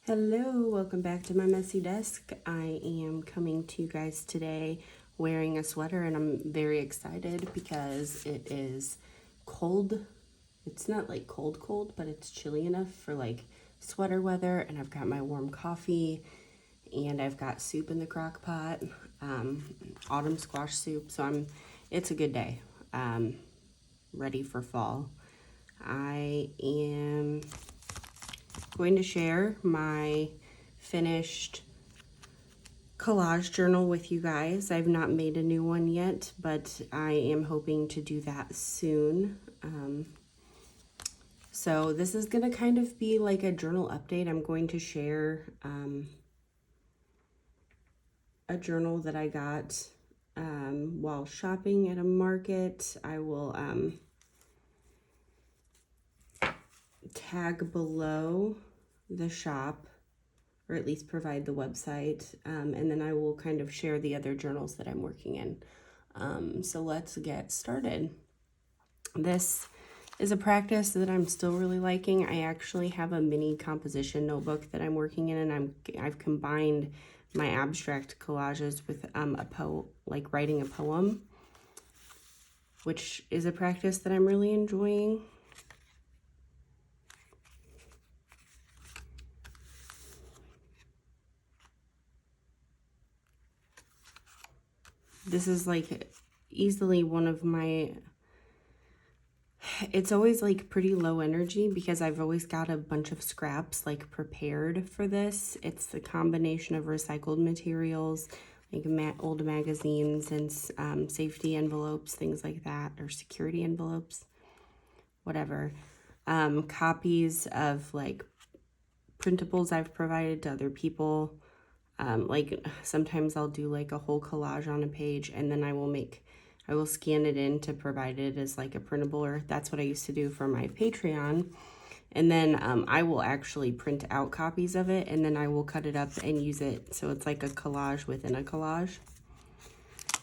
Hello, welcome back to my messy desk. I am coming to you guys today wearing a sweater, and I'm very excited because it is cold. It's not like cold, but it's chilly enough for like sweater weather, and I've got my warm coffee and I've got soup in the crock pot, autumn squash soup. So it's a good day. Ready for fall. I am going to share my finished collage journal with you guys. I've not made a new one yet, but I am hoping to do that soon. So this is going to kind of be like a journal update. I'm going to share a journal that I got while shopping at a market. I will tag below the shop, or at least provide the website, and then I will kind of share the other journals that I'm working in. So let's get started. This is a practice that I'm still really liking. I actually have a mini composition notebook that I'm working in, and I've combined my abstract collages with like writing a poem, which is a practice that I'm really enjoying. This is like easily one of my, it's always like pretty low energy because I've always got a bunch of scraps like prepared for this. It's the combination of recycled materials, like old magazines and safety envelopes, things like that, or security envelopes, whatever. Copies of like printables I've provided to other people. Like sometimes I'll do like a whole collage on a page, and then I will scan it in to provide it as like a printable, or that's what I used to do for my Patreon. And then I will actually print out copies of it, and then I will cut it up and use it so it's like a collage within a collage.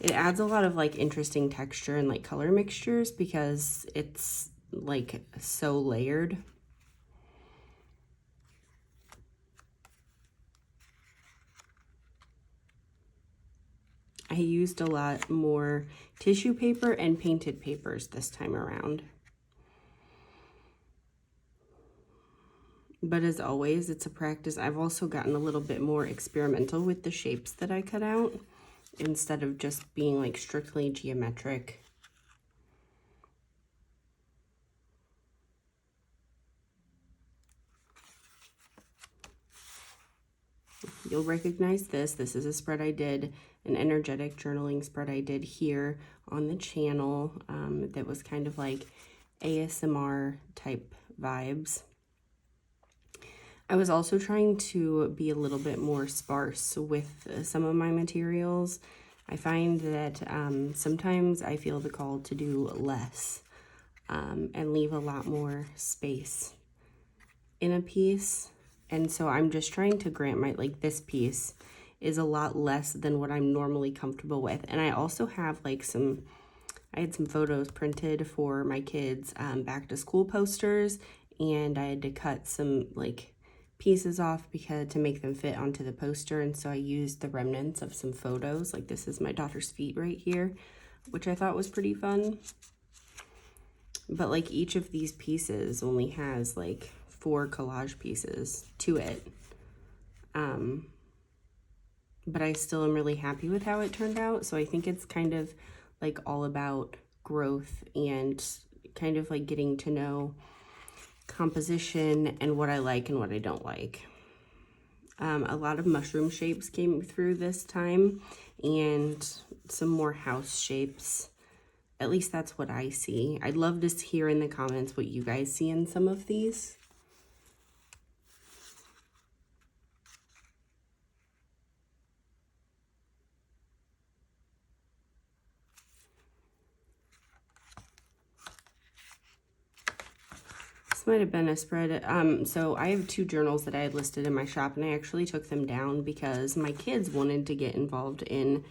It adds a lot of like interesting texture and like color mixtures because it's like so layered. I used a lot more tissue paper and painted papers this time around. But as always, it's a practice. I've also gotten a little bit more experimental with the shapes that I cut out instead of just being like strictly geometric. You'll recognize this. This is a spread I did, an energetic journaling spread I did here on the channel that was kind of like ASMR type vibes. I was also trying to be a little bit more sparse with some of my materials. I find that sometimes I feel the call to do less and leave a lot more space in a piece. And so I'm just trying to grant like this piece is a lot less than what I'm normally comfortable with. And I also have like I had some photos printed for my kids' back to school posters, and I had to cut some like pieces off to make them fit onto the poster. And so I used the remnants of some photos. Like this is my daughter's feet right here, which I thought was pretty fun. But like each of these pieces only has like 4 collage pieces to it. But I still am really happy with how it turned out. So I think it's kind of like all about growth and kind of like getting to know composition and what I like and what I don't like. A lot of mushroom shapes came through this time, and some more house shapes. At least that's what I see. I'd love to hear in the comments what you guys see in some of these. This might have been a spread. So I have 2 journals that I had listed in my shop, and I actually took them down because my kids wanted to get involved in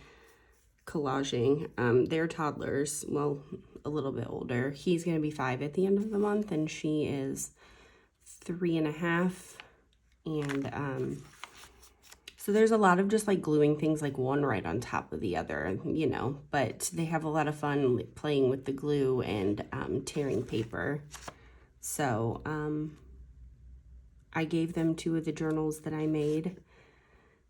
collaging. They're toddlers, well, a little bit older. He's going to be 5 at the end of the month, and she is 3.5. And so there's a lot of just like gluing things like one right on top of the other, you know, but they have a lot of fun playing with the glue and tearing paper. So I gave them 2 of the journals that I made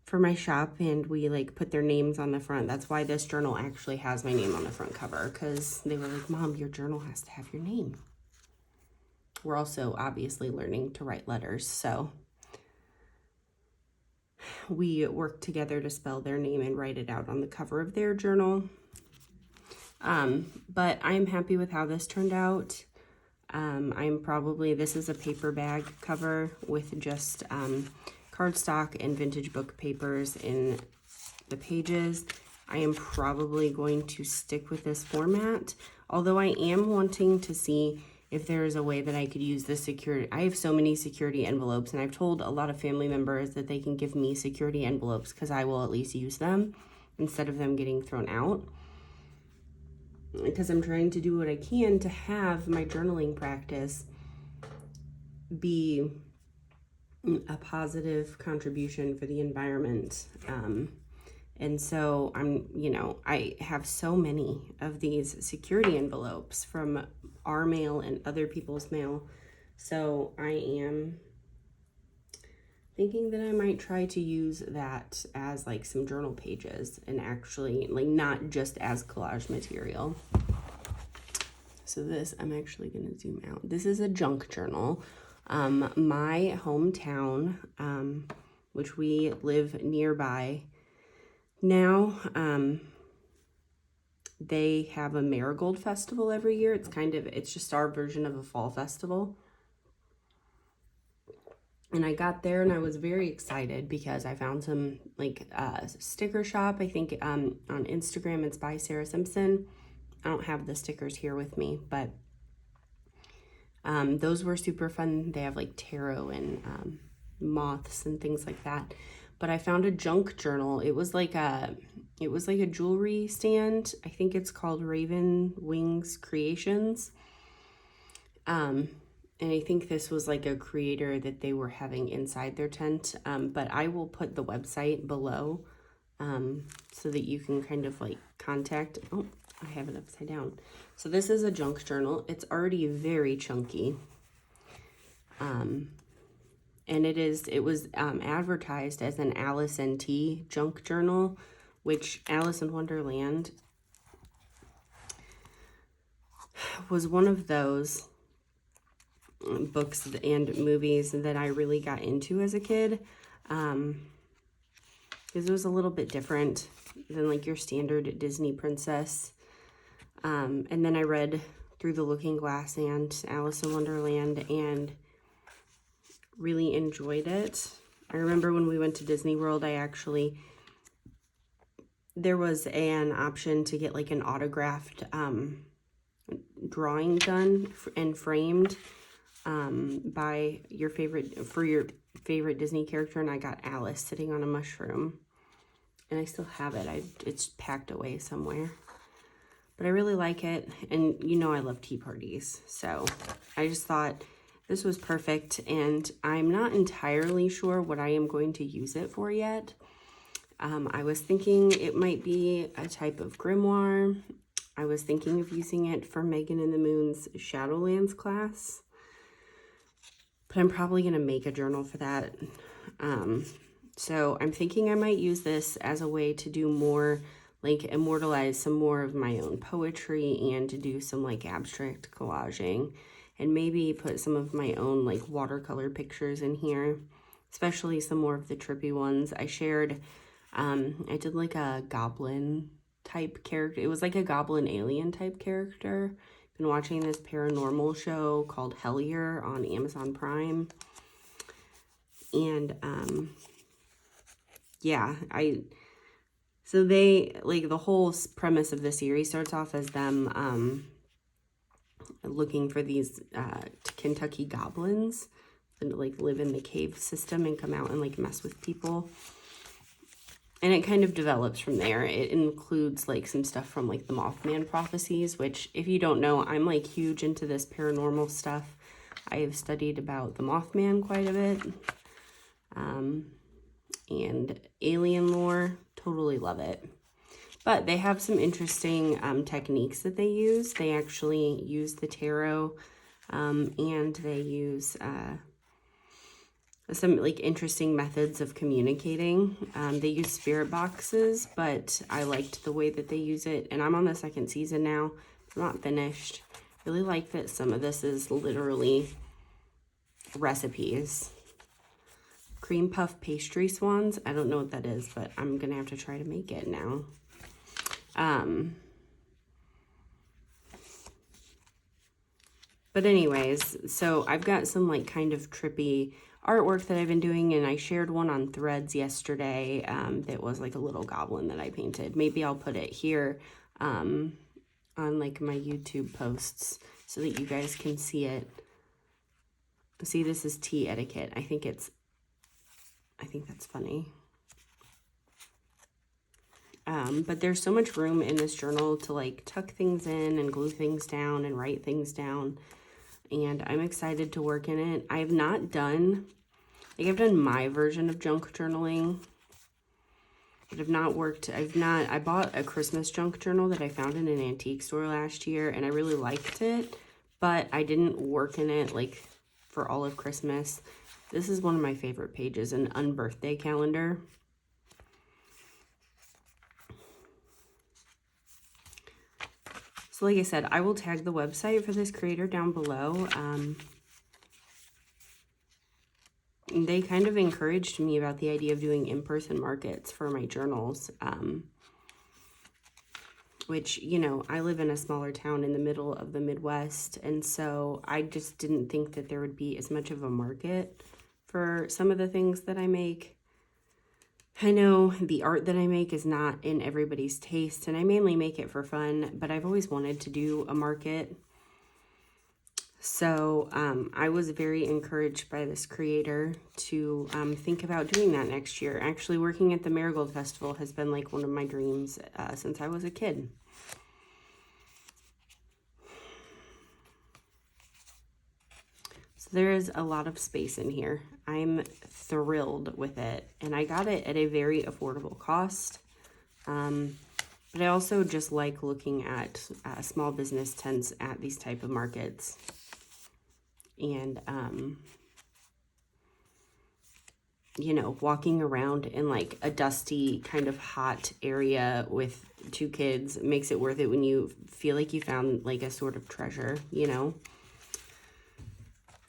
for my shop, and we like put their names on the front. That's why this journal actually has my name on the front cover, because they were like, Mom, your journal has to have your name. We're also obviously learning to write letters, so we worked together to spell their name and write it out on the cover of their journal. But I'm happy with how this turned out. This is a paper bag cover with just cardstock and vintage book papers in the pages. I am probably going to stick with this format, although I am wanting to see if there is a way that I could use this security. I have so many security envelopes, and I've told a lot of family members that they can give me security envelopes because I will at least use them instead of them getting thrown out. Because I'm trying to do what I can to have my journaling practice be a positive contribution for the environment. And so I have so many of these security envelopes from our mail and other people's mail. So I am thinking that I might try to use that as like some journal pages and actually like not just as collage material. So this, I'm actually going to zoom out. This is a junk journal. My hometown, which we live nearby now, they have a marigold festival every year. It's just our version of a fall festival. And I got there and I was very excited because I found some like sticker shop. I think on Instagram it's by Sarah Simpson. I don't have the stickers here with me, but those were super fun. They have like tarot and moths and things like that. But I found a junk journal. It was like a jewelry stand. I think it's called Raven Wings Creations. And I think this was like a creator that they were having inside their tent. But I will put the website below so that you can kind of like contact. Oh, I have it upside down. So this is a junk journal. It's already very chunky. And it was advertised as an Alice and Tea junk journal, which Alice in Wonderland was one of those books and movies that I really got into as a kid. Because it was a little bit different than like your standard Disney princess. And then I read Through the Looking Glass and Alice in Wonderland and really enjoyed it. I remember when we went to Disney World, there was an option to get like an autographed drawing done and framed by your favorite Disney character, and I got Alice sitting on a mushroom, and I still have it. It's packed away somewhere, but I really like it, and I love tea parties, so I just thought this was perfect, and I'm not entirely sure what I am going to use it for yet. I was thinking it might be a type of grimoire. I was thinking of using it for Megan and the Moon's Shadowlands class, but I'm probably going to make a journal for that. So I'm thinking I might use this as a way to do more, like immortalize some more of my own poetry and to do some like abstract collaging. And maybe put some of my own like watercolor pictures in here, especially some more of the trippy ones. I shared, I did like a goblin type character. It was like a goblin alien type character. Been watching this paranormal show called Hellier on Amazon Prime. And so they, like the whole premise of the series starts off as them looking for these Kentucky goblins that like live in the cave system and come out and like mess with people. And it kind of develops from there. It includes like some stuff from like the Mothman prophecies, which if you don't know, I'm like huge into this paranormal stuff. I have studied about the Mothman quite a bit. and alien lore. Totally love it. But they have some interesting techniques that they use. They actually use the tarot, and they use some like interesting methods of communicating. They use spirit boxes, but I liked the way that they use it. And I'm on the 2nd season now. I'm not finished. Really like that some of this is literally recipes. Cream puff pastry swans. I don't know what that is, but I'm gonna have to try to make it now. But anyways, so I've got some like kind of trippy artwork that I've been doing, and I shared one on Threads yesterday that was like a little goblin that I painted. Maybe I'll put it here on like my YouTube posts so that you guys can see it. See, this is tea etiquette. I think that's funny. But there's so much room in this journal to like tuck things in and glue things down and write things down. And I'm excited to work in it. I've not done, like I've done my version of junk journaling. But I bought a Christmas junk journal that I found in an antique store last year, and I really liked it, but I didn't work in it like for all of Christmas. This is one of my favorite pages, an unbirthday calendar. So like I said, I will tag the website for this creator down below. They kind of encouraged me about the idea of doing in-person markets for my journals, which, you know, I live in a smaller town in the middle of the Midwest, and so I just didn't think that there would be as much of a market for some of the things that I make. I know the art that I make is not in everybody's taste, and I mainly make it for fun, but I've always wanted to do a market. So I was very encouraged by this creator to think about doing that next year. Actually, working at the Marigold Festival has been like one of my dreams since I was a kid. So there is a lot of space in here. I'm thrilled with it, and I got it at a very affordable cost. But I also just like looking at small business tents at these type of markets. And, you know, walking around in like a dusty kind of hot area with 2 kids makes it worth it when you feel like you found like a sort of treasure, you know.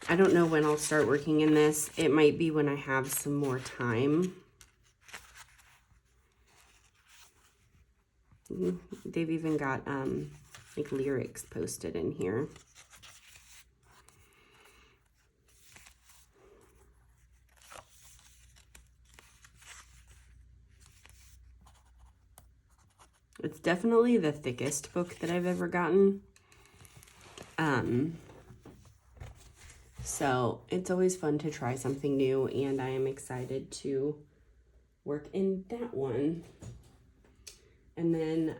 I don't know when I'll start working in this. It might be when I have some more time. They've even got like lyrics posted in here. It's definitely the thickest book that I've ever gotten. So it's always fun to try something new, and I am excited to work in that one. And then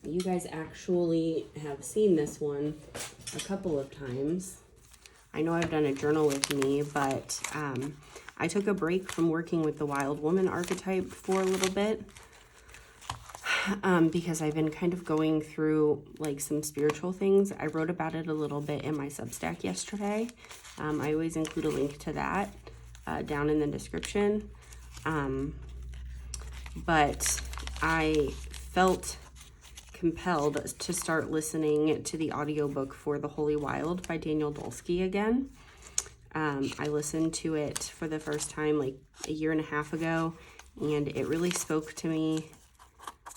you guys actually have seen this one a couple of times. I know I've done a journal with me, but I took a break from working with the wild woman archetype for a little bit. Because I've been kind of going through like some spiritual things. I wrote about it a little bit in my Substack yesterday. I always include a link to that down in the description. But I felt compelled to start listening to the audiobook for The Holy Wild by Danielle Dulsky again. I listened to it for the first time like a year and a half ago, and it really spoke to me.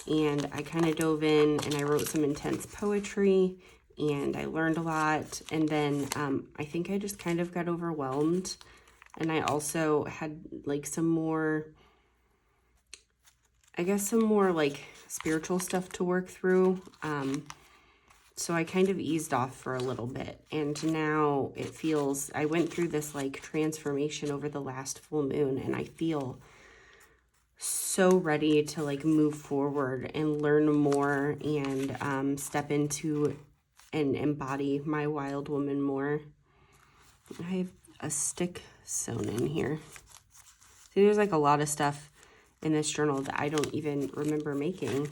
And I kind of dove in and I wrote some intense poetry, and I learned a lot. And then I think I just kind of got overwhelmed. And I also had like some more like spiritual stuff to work through. So I kind of eased off for a little bit. And now it feels, I went through this like transformation over the last full moon, and I feel so ready to like move forward and learn more and step into and embody my wild woman more. I have a stick sewn in here. See, there's like a lot of stuff in this journal that I don't even remember making.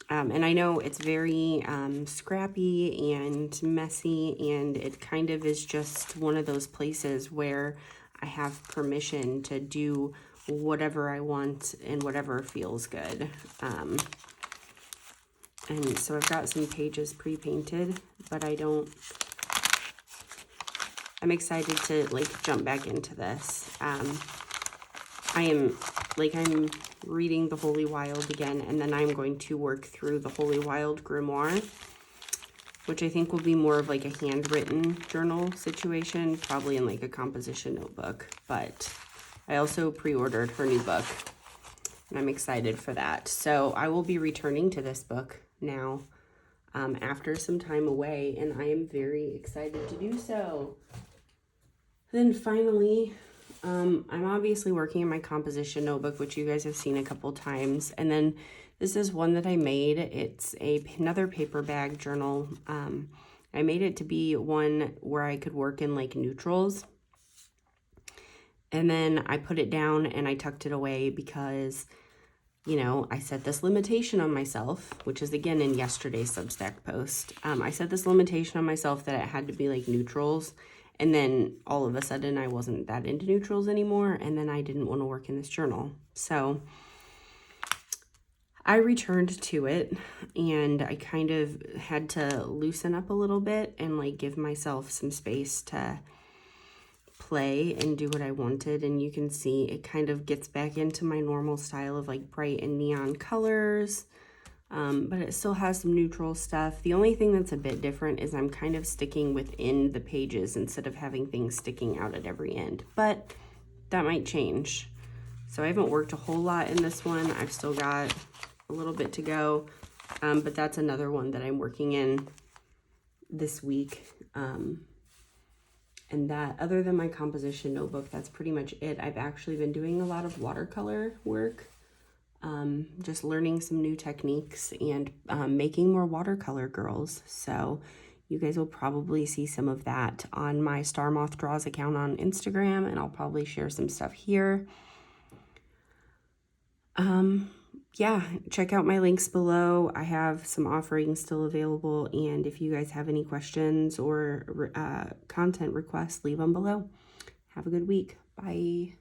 And I know it's very scrappy and messy, and it kind of is just one of those places where I have permission to do whatever I want and whatever feels good. And so I've got some pages pre-painted, but I'm excited to like jump back into this. I'm reading The Holy Wild again, and then I'm going to work through the Holy Wild grimoire, which I think will be more of like a handwritten journal situation, probably in like a composition notebook. But I also pre-ordered her new book, and I'm excited for that. So I will be returning to this book now after some time away, and I am very excited to do so. Then finally, I'm obviously working in my composition notebook, which you guys have seen a couple times. And then this is one that I made. It's another paper bag journal. I made it to be one where I could work in like neutrals. And then I put it down and I tucked it away because, you know, I set this limitation on myself, which is again in yesterday's Substack post. I set this limitation on myself that it had to be like neutrals. And then all of a sudden I wasn't that into neutrals anymore, and then I didn't want to work in this journal. So I returned to it, and I kind of had to loosen up a little bit and like give myself some space to play and do what I wanted. And you can see it kind of gets back into my normal style of like bright and neon colors. But it still has some neutral stuff. The only thing that's a bit different is I'm kind of sticking within the pages instead of having things sticking out at every end. But that might change. So I haven't worked a whole lot in this one. I've still got a little bit to go. But that's another one that I'm working in this week. And that, other than my composition notebook, that's pretty much it. I've actually been doing a lot of watercolor work. Just learning some new techniques and making more watercolor girls. So you guys will probably see some of that on my Star Moth Draws account on Instagram, and I'll probably share some stuff here. Yeah, check out my links below. I have some offerings still available, and if you guys have any questions or content requests, leave them below. Have a good week. Bye.